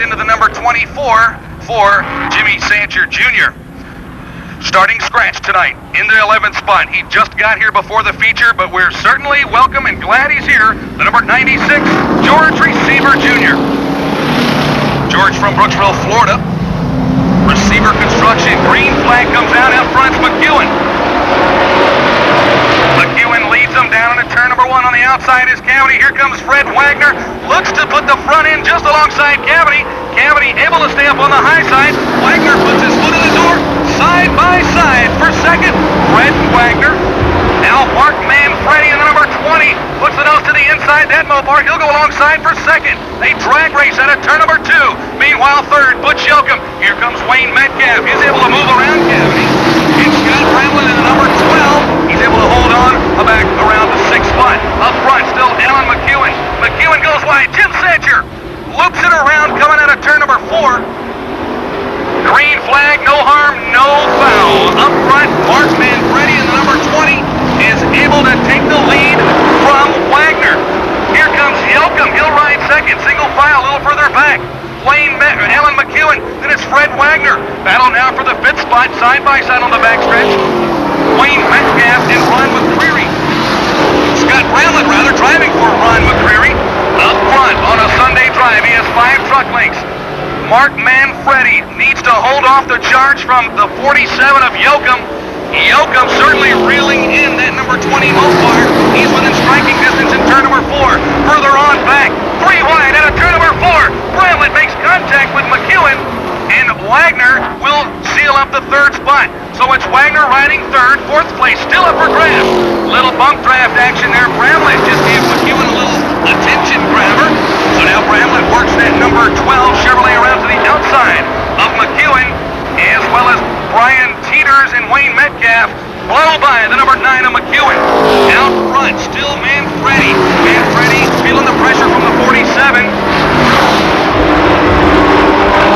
into the number 24 for Jimmy Sancher Jr. Starting scratch tonight in the 11th spot. He just got here before the feature, but we're certainly welcome and glad he's here. The number 96, George Receiver Jr. George from Brooksville, Florida. Receiver construction. Green flag comes out front's McEwen. McEwen leads them down into turn number 1 on the outside is Cavity. Here comes Fred Wagner. Looks to put the front end just alongside Cavity. Cavity able to stay up on the high side. Wagner puts his foot in the door. Side by side for second. Fred Wagner. Now Mark Manfredi in the number 20. Puts the nose to the inside. That Mopar. He'll go alongside for second. They drag race out of turn number 2. Meanwhile, third, Butch Yoakum. Here comes Wayne Metcalf. He's able to move around Cavity. And Scott Bramlett in the number 12. He's able to hold on back around the 6th spot. Up front, still Alan McEwen. McEwen goes wide. Jim Sancher loops it around coming out of turn number 4. Green flag, no harm, no foul. Up front, Mark Manfredi in the number 20 is able to take the lead from Wagner. Here comes Yoakum. He'll ride second. Single file a little further back. Alan McEwen. Then it's Fred Wagner. Battle now for the 5th spot, side by side on the backstretch. Wayne Metcalf and Ron McCreary. Scott Bramlett, driving for Ron McCreary. Up front on a Sunday drive, he has 5 truck lengths. Mark Manfredi needs to hold off the charge from the 47 of Yoakum. Yoakum certainly reeling in that number 20 Mopar. He's within striking distance in turn number 4. Further on back, 3 wide out of turn number 4. Bramlett makes contact with McEwen, and Wagner will seal up the 3rd spot. So it's Wagner riding 3rd, 4th place still up for grabs. Little bump draft action there. Bramlett just gave McEwen a little attention grabber. So now Bramlett works that number 12 Chevrolet around to the outside of McEwen, as well as Brian Teeters and Wayne Metcalf blow by the number 9 of McEwen. Out front, still Manfredi. Manfredi feeling the pressure from the 47.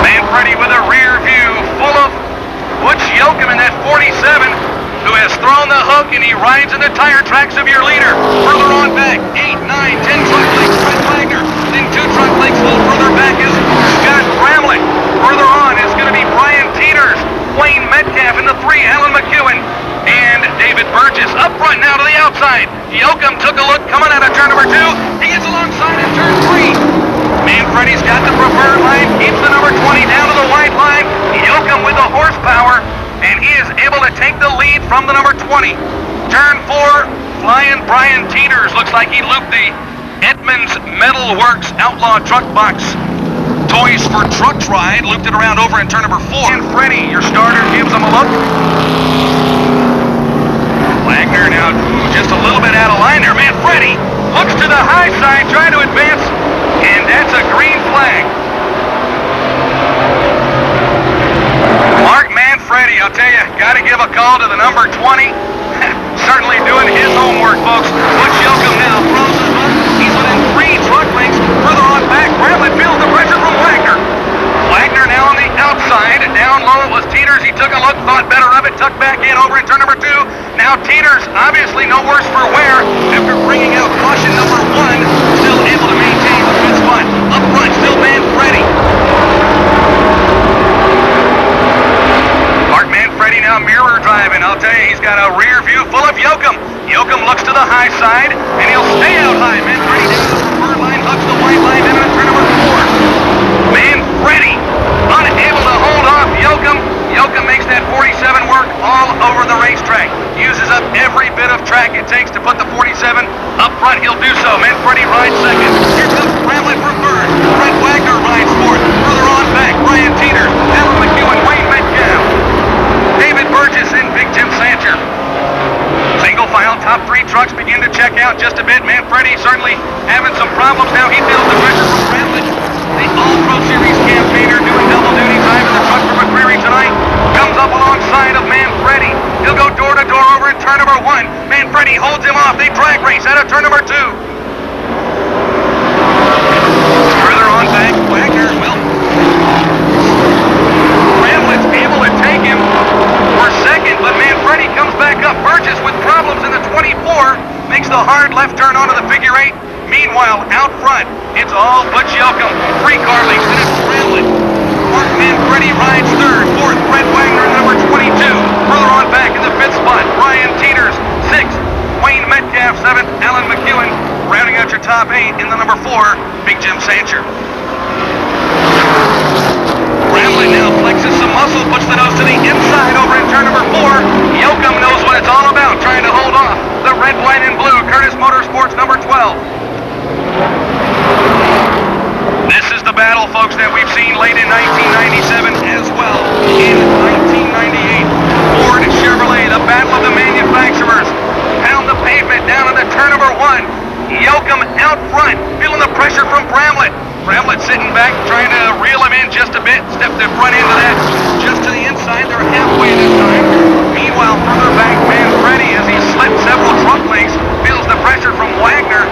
Manfredi with a rear view full of Butch Yoakum in that 47, who has thrown the hook, and he rides in the tire tracks of your leader. Further on back, 8, 9, 10 truck lengths, Fred Wagner. Then 2 truck lengths a little further back is Scott Bramlett. Further on is going to be Brian Teeters, Wayne Metcalf in the 3, Alan McEwen, and David Burgess. Up front now to the outside. Yoakum took a look coming out of turn number 2. He gets alongside in turn 3. Manfredi's got the preferred line, keeps the number 20 down to the white line. Yoakum with the horsepower, and he is able to take the lead from the number 20. Turn 4, flying Brian Teeters. Looks like he looped the Edmunds Metal Works Outlaw Truck Box Toys for Trucks ride, looped it around over in turn number 4. And Freddie, your starter, gives him a look. Wagner now just a little bit out of line there. Manfredi looks to the high side, trying to advance, and that's a green flag. Mark Manfredi, I'll tell you, got to give a call to the number 20. Certainly doing his homework, folks. Butch Yoakum now throws his hook. He's within 3 truck lengths. Further on back, Bramlett feels the pressure from Wagner. Wagner now on the outside. Down low it was Teeters. He took a look, thought better of it, tucked back in over in turn number 2. Now Teeters, obviously no worse for wear after bringing out caution number 1. Still able to maintain the 5th spot. Up front, still Manfredi. Mark Manfredi now mirror driving. I'll tell you, he's got a rear view full of Yoakum. Yoakum looks to the high side, and he'll stay out high. Manfredi down to the preferred line, hugs the white line down at turn number 4. Manfredi unable to hold off Yoakum. Yoakum makes that 47 work all over the racetrack. Uses up every bit of track it takes to put the 47 up front. He'll do so. Manfredi rides second. Here comes Bramlett for 3rd. Fred Wagner rides 4th. Further on back, Brian Teeters, Alan McEwen, Wayne Metcalf, David Burgess, and Big Jim Sancher. Single file, top 3 trucks begin to check out just a bit. Manfredi certainly having some problems now. He feels the pressure from Bramlett. The All-Pro Series campaigner doing double duty time in the truck for McCreary tonight. Comes up alongside of Manfredi. He'll go door to door over in turn number 1. Manfredi holds him off. They drag race out of turn number 2. Further on back, Wagner, Bramlett's able to take him for second, but Manfredi comes back up. Burgess with problems in the 24 makes the hard left turn onto the figure 8. Meanwhile, out front, it's all Butch Yoakum. 3 car lengths, and it's Bramlett. Mark Manfredi rides third. Fourth, Fred Wagner in the number 22. Further on back in the 5th spot, Brian Teeters. 6th, Wayne Metcalf. 7th, Alan McEwen. Rounding out your top 8 in the number 4, Big Jim Sancher. Bramlett now flexes some muscle, puts the nose to the inside over in turn number 4. Yoakum knows what it's all about, trying to hold off the red, white, and blue Curtis Motorsports number 12. This is the battle, folks, that we've seen late in 1997 as well in 1998. Ford Chevrolet, the battle of the manufacturers. Pound the pavement down into turn number 1. Yoakum out front, feeling the pressure from Bramlett. Bramlett sitting back, trying to reel him in just a bit. Step the front end of that just to the inside. They're halfway this time. Meanwhile, further back, Manfredi, as he slipped several truck lengths, feels the pressure from Wagner.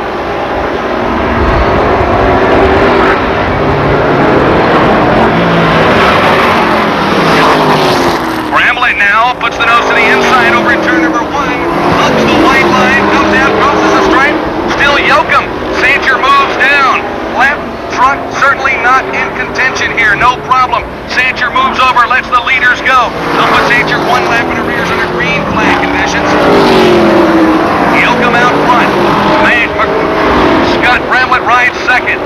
Bramlett now puts the nose to the inside over in turn number 1. Hugs the white line, comes down, crosses the stripe. Still Yoakum. Sancher moves down. Left truck certainly not in contention here. No problem. Sancher moves over, lets the leaders go. They'll put Sancher 1 lap in arrears under green flag conditions. Yoakum out front. Scott Bramlett rides second.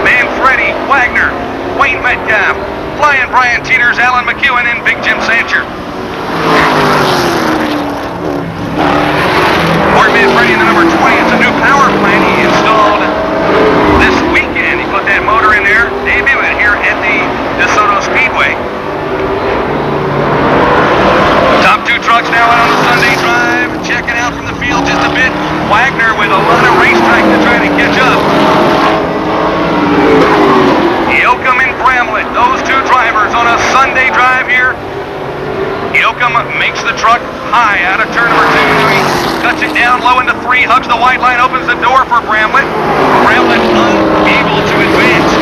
Manfredi, Wagner, Wayne Metcalf, Flying Brian Teeters, Alan McEwen, and Big Jim Sancher. Mark Manfredi in the number 20. It's a new power plant he installed this weekend. He put that motor in there, debut it here at the Desoto Speedway. Top 2 trucks now out on the Sunday drive, checking out from the field just a bit. Wagner with a lot of racetrack to try to catch up. Yoakum and Bramlett, those 2 drivers on a Sunday drive here. Yoakum makes the truck high out of turn number 2. He cuts it down low into 3, hugs the white line, opens the door for Bramlett. Bramlett unable to advance.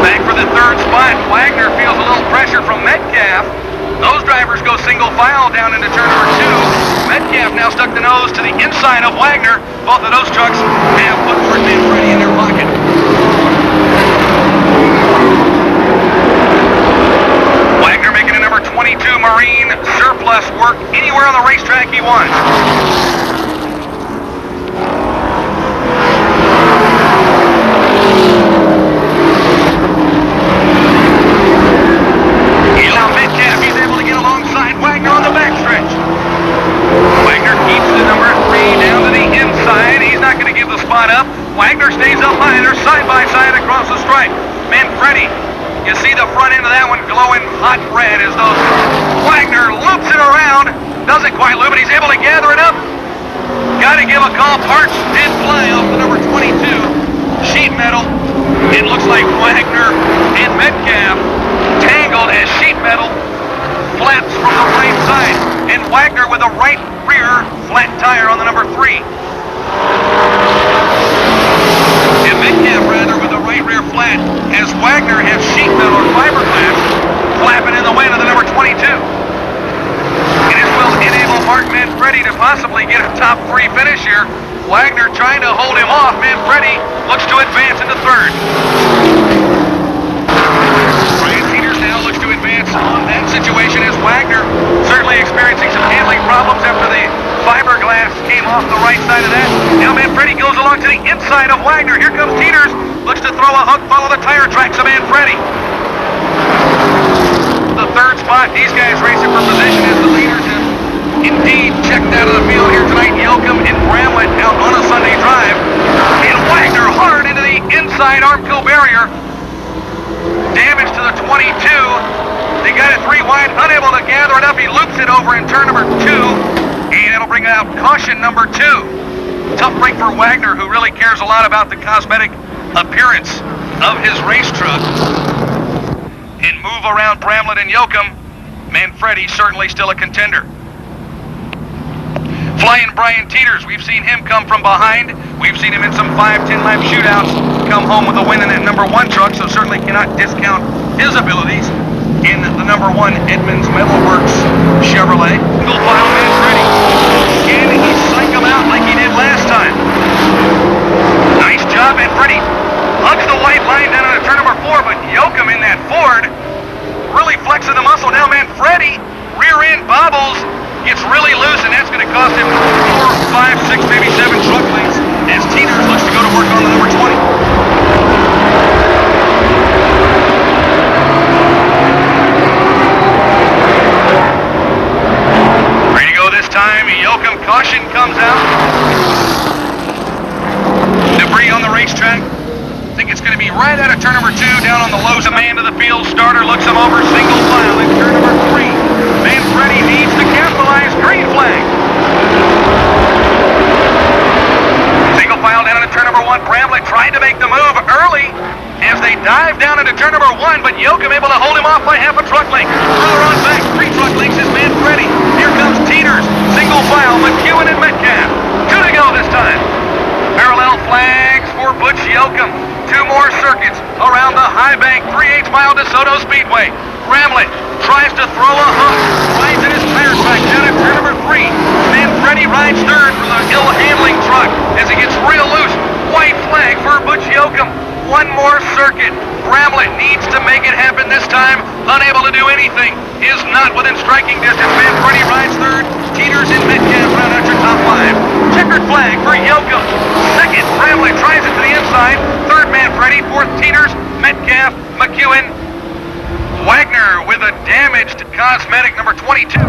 Back for the 3rd spot. Wagner feels a little pressure from Metcalf. Those drivers go single file down into turn number 2. Metcalf now stuck the nose to the inside of Wagner. Both of those trucks have put Mark Manfredi in their pocket. Wagner making a number 22 Marine surplus work anywhere on the racetrack he wants. Now Metcalf, he's able to get alongside Wagner on the backstretch. Wagner keeps the number 3 down to the inside. He's not going to give the spot up. Wagner stays up high. They're side by side across the stripe. Manfredi, you see the front end of that one glowing hot red as those. Wagner loops it around. Doesn't quite loop it. He's able to gather it up. Got to give a call. Parts did fly off the number 22 sheet metal. It looks like Wagner and Metcalf tangled as sheet metal flaps from the right side. And Wagner with a right rear flat tire on the number 3. And Metcalf rather with a right rear flat as Wagner has sheet metal or fiberglass flapping in the wind of the number 22. And it will enable Mark Manfredi to possibly get a top 3 finish here. Wagner trying to hold him off. Manfredi looks to advance into 3rd. Brian Teeters now looks to advance on that situation as Wagner certainly experiencing some handling problems after the fiberglass came off the right side of that. Now Manfredi goes along to the inside of Wagner. Here comes Teeters. Looks to throw a hook, follow the tire tracks of Manfredi. The 3rd spot, these guys racing for position as the leaders have indeed checked out of the field here tonight. Yoakum and Bramlett out on a Sunday drive. And Wagner hard into the inside Armco barrier. Damage to the 22. They got it 3 wide, unable to gather it up. He loops it over in turn number 2. And it'll bring out caution number 2. Tough break for Wagner, who really cares a lot about the cosmetic appearance of his race truck. And move around Bramlett and Yoakum. Manfredi certainly still a contender. Flying Brian Teeters, we've seen him come from behind. We've seen him in some 5-10 lap shootouts come home with a win in that number 1 truck, so certainly cannot discount his abilities in the number 1 Edmunds Metalworks Chevrolet. Single file Manfredi. Can he psych him out like he did last time? gets really loose, and that's going to cost him 4, 5, 6, maybe 7 truck lengths as Teeters looks to go to work on the number 20. Ready to go this time. Yoakum, caution comes out. Debris on the racetrack. I think it's going to be right out of turn number 2, down on the low. The man to the field starter looks him over, single file in turn number 3. Manfredi needs to capitalize, green flag. Single file down into turn number 1. Bramlett tried to make the move early as they dive down into turn number 1, but Yoakum able to hold him off by half a truck length. Further on back, 3 truck lengths is Manfredi. Here comes Teeters, single file, McEwen and Metcalf. 2 to go this time. Parallel flags for Butch Yoakum. 2 more circuits around the high bank, 3/8 mile Desoto Speedway. Bramlett tries to throw a hook, rides in his tire track down at turn number 3. Manfredi rides third for the ill handling truck as it gets real loose. White flag for Butch Yoakum. 1 more circuit. Bramlett needs to make it happen this time. Unable to do anything. Is not within striking distance. Manfredi rides third. Teeters and Metcalf round out your top 5. Checkered flag for Yoakum. Second, Bramlett tries it to the inside. Third, Manfredi. Fourth, Teeters, Metcalf, McEwen. Wagner with a damaged cosmetic number 22.